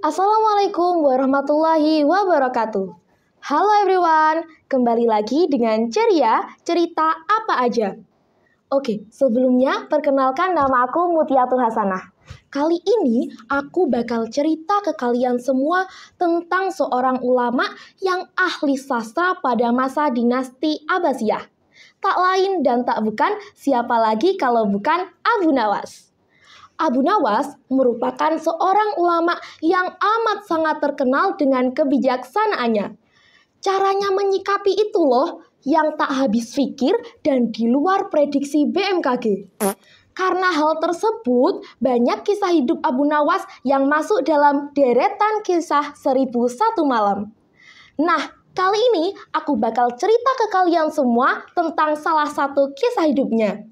Assalamualaikum warahmatullahi wabarakatuh. Halo everyone, kembali lagi dengan ceria cerita apa aja. Oke, sebelumnya perkenalkan nama aku Mutiatul Hasanah. Kali ini aku bakal cerita ke kalian semua tentang seorang ulama yang ahli sastra pada masa dinasti Abbasiyah. Tak lain dan tak bukan siapa lagi kalau bukan Abu Nawas. Abu Nawas merupakan seorang ulama yang amat sangat terkenal dengan kebijaksanaannya. Caranya menyikapi itu loh yang tak habis pikir dan di luar prediksi BMKG. Karena hal tersebut, banyak kisah hidup Abu Nawas yang masuk dalam deretan kisah 1001 malam. Nah, kali ini aku bakal cerita ke kalian semua tentang salah satu kisah hidupnya.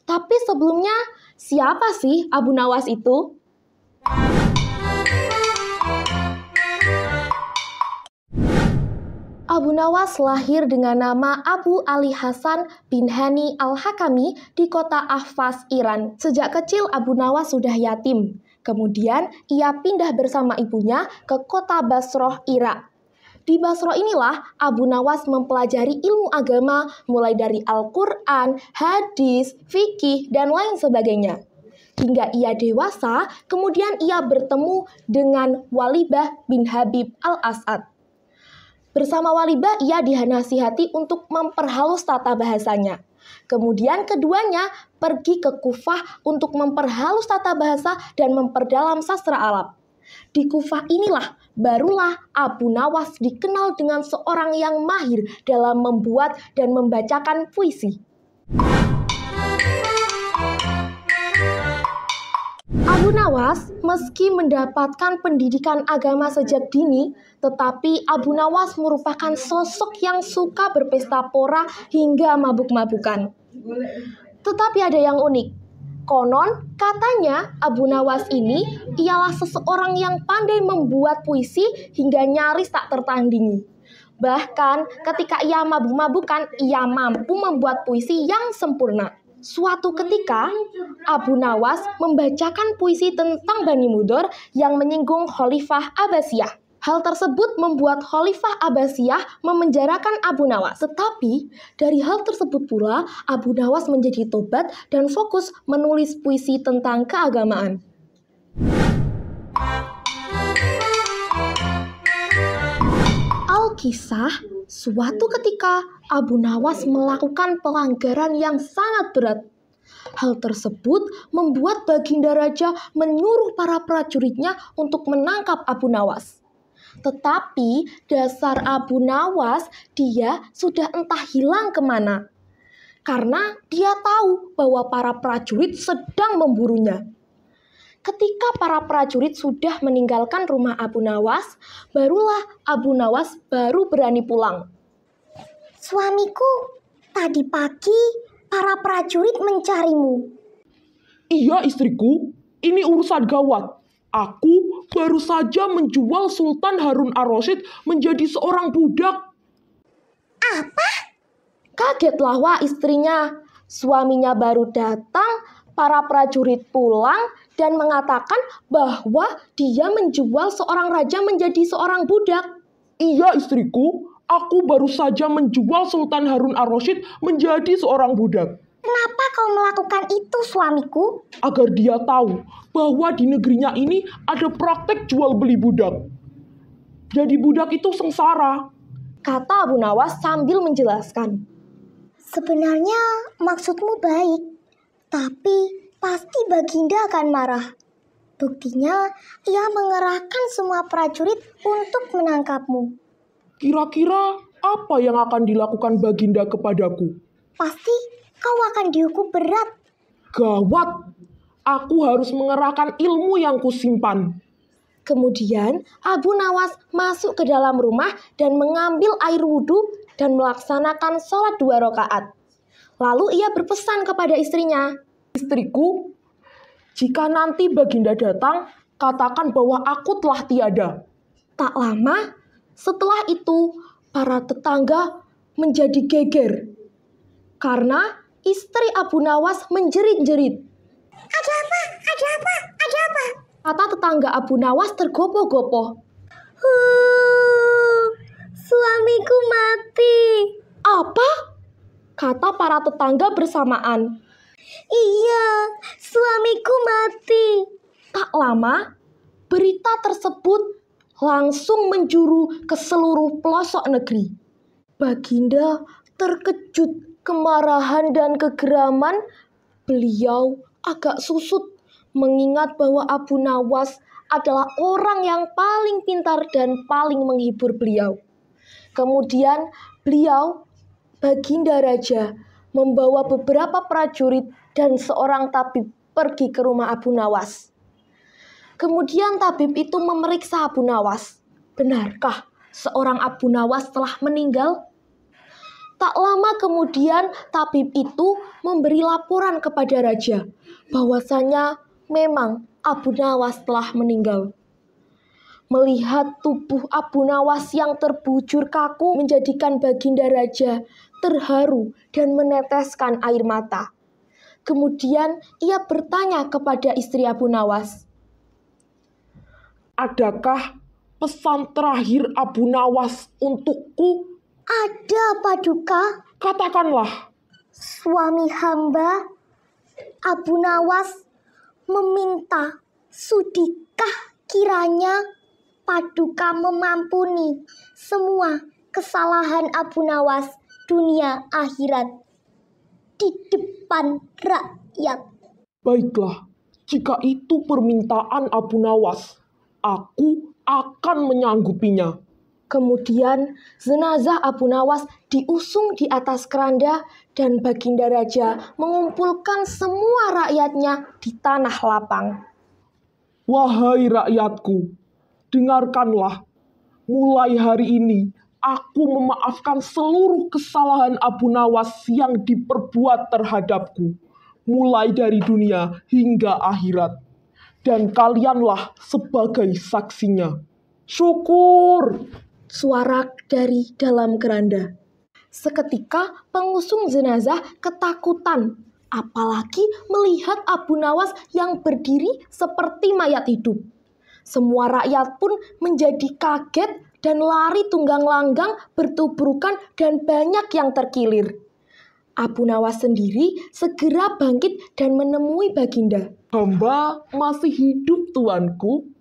Tapi sebelumnya, siapa sih Abu Nawas itu? Abu Nawas lahir dengan nama Abu Ali Hasan bin Hani al-Hakami di kota Ahvaz, Iran. Sejak kecil Abu Nawas sudah yatim. Kemudian ia pindah bersama ibunya ke kota Basroh, Irak. Di Basro inilah Abu Nawas mempelajari ilmu agama mulai dari Al-Quran, hadis, fikih, dan lain sebagainya. Hingga ia dewasa, kemudian ia bertemu dengan Walibah bin Habib al-As'ad. Bersama Walibah ia dinasihati untuk memperhalus tata bahasanya. Kemudian keduanya pergi ke Kufah untuk memperhalus tata bahasa dan memperdalam sastra Arab. Di Kufah inilah barulah Abu Nawas dikenal dengan seorang yang mahir dalam membuat dan membacakan puisi. Abu Nawas meski mendapatkan pendidikan agama sejak dini, tetapi Abu Nawas merupakan sosok yang suka berpesta pora hingga mabuk-mabukan. Tetapi ada yang unik. Konon, katanya Abu Nawas ini ialah seseorang yang pandai membuat puisi hingga nyaris tak tertandingi. Bahkan ketika ia mabuk-mabukan, ia mampu membuat puisi yang sempurna. Suatu ketika, Abu Nawas membacakan puisi tentang Bani Mudhor yang menyinggung Khalifah Abbasiyah. Hal tersebut membuat Khalifah Abbasiyah memenjarakan Abu Nawas. Tetapi dari hal tersebut pula Abu Nawas menjadi tobat dan fokus menulis puisi tentang keagamaan. Alkisah, suatu ketika Abu Nawas melakukan pelanggaran yang sangat berat. Hal tersebut membuat Baginda Raja menyuruh para prajuritnya untuk menangkap Abu Nawas. Tetapi dasar Abu Nawas, dia sudah entah hilang kemana. Karena dia tahu bahwa para prajurit sedang memburunya. Ketika para prajurit sudah meninggalkan rumah Abu Nawas, barulah Abu Nawas baru berani pulang. Suamiku, tadi pagi para prajurit mencarimu. Iya istriku, ini urusan gawat. Aku baru saja menjual Sultan Harun ar-Rasyid menjadi seorang budak. Apa? Kagetlah wah istrinya. Suaminya baru datang, para prajurit pulang dan mengatakan bahwa dia menjual seorang raja menjadi seorang budak. Iya istriku, aku baru saja menjual Sultan Harun ar-Rasyid menjadi seorang budak. Kenapa kau melakukan itu, suamiku? Agar dia tahu bahwa di negerinya ini ada praktek jual beli budak. Jadi budak itu sengsara, kata Abu Nawas sambil menjelaskan. Sebenarnya maksudmu baik, tapi pasti Baginda akan marah. Buktinya ia mengerahkan semua prajurit untuk menangkapmu. Kira-kira apa yang akan dilakukan Baginda kepadaku? Pasti kau akan dihukum berat. Gawat, aku harus mengerahkan ilmu yang kusimpan. Kemudian Abu Nawas masuk ke dalam rumah dan mengambil air wudhu dan melaksanakan sholat 2 rakaat. Lalu ia berpesan kepada istrinya, Istriku, jika nanti Baginda datang, katakan bahwa aku telah tiada. Tak lama setelah itu para tetangga menjadi geger karena istri Abu Nawas menjerit-jerit. Ada apa? Ada apa? Ada apa? Kata tetangga Abu Nawas tergopoh-gopoh. Suamiku mati. Apa? Kata para tetangga bersamaan. Iya, suamiku mati. Tak lama, berita tersebut langsung menjuru ke seluruh pelosok negeri. Baginda terkejut, kemarahan dan kegeraman. Beliau agak susut mengingat bahwa Abu Nawas adalah orang yang paling pintar dan paling menghibur beliau. Kemudian beliau, Baginda Raja, membawa beberapa prajurit dan seorang tabib pergi ke rumah Abu Nawas. Kemudian tabib itu memeriksa Abu Nawas. Benarkah seorang Abu Nawas telah meninggal? Tak lama kemudian tabib itu memberi laporan kepada raja bahwasanya memang Abu Nawas telah meninggal. Melihat tubuh Abu Nawas yang terbujur kaku menjadikan Baginda Raja terharu dan meneteskan air mata. Kemudian ia bertanya kepada istri Abu Nawas. Adakah pesan terakhir Abu Nawas untukku? Ada, Paduka. Katakanlah. Suami hamba, Abu Nawas, meminta sudikah kiranya Paduka memampuni semua kesalahan Abu Nawas dunia akhirat di depan rakyat. Baiklah, jika itu permintaan Abu Nawas, aku akan menyanggupinya. Kemudian jenazah Abu Nawas diusung di atas keranda dan Baginda Raja mengumpulkan semua rakyatnya di tanah lapang. Wahai rakyatku, dengarkanlah. Mulai hari ini, aku memaafkan seluruh kesalahan Abu Nawas yang diperbuat terhadapku. Mulai dari dunia hingga akhirat. Dan kalianlah sebagai saksinya. Syukur! Suara dari dalam keranda. Seketika pengusung jenazah ketakutan, apalagi melihat Abu Nawas yang berdiri seperti mayat hidup. Semua rakyat pun menjadi kaget dan lari tunggang langgang bertubrukan dan banyak yang terkilir. Abu Nawas sendiri segera bangkit dan menemui Baginda. Hamba masih hidup, tuanku.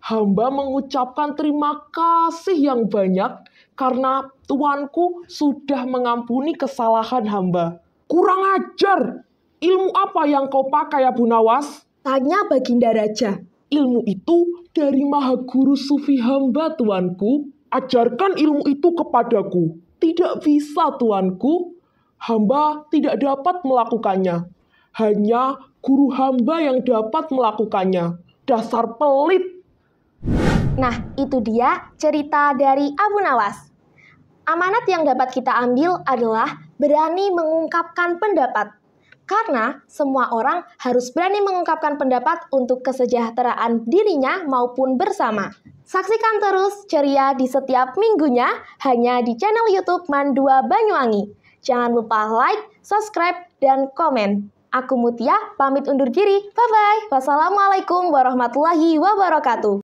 Hamba mengucapkan terima kasih yang banyak karena tuanku sudah mengampuni kesalahan hamba. Kurang ajar! Ilmu apa yang kau pakai, Abu Nawas? Tanya Baginda Raja. Ilmu itu dari Maha Guru Sufi hamba, tuanku. Ajarkan ilmu itu kepadaku. Tidak bisa, tuanku. Hamba tidak dapat melakukannya. Hanya guru hamba yang dapat melakukannya. Dasar pelit! Nah, itu dia cerita dari Abu Nawas. Amanat yang dapat kita ambil adalah berani mengungkapkan pendapat. Karena semua orang harus berani mengungkapkan pendapat untuk kesejahteraan dirinya maupun bersama. Saksikan terus Ceria di setiap minggunya hanya di channel YouTube Mandua Banyuwangi. Jangan lupa like, subscribe, dan komen. Aku Mutia, pamit undur diri. Bye-bye. Wassalamualaikum warahmatullahi wabarakatuh.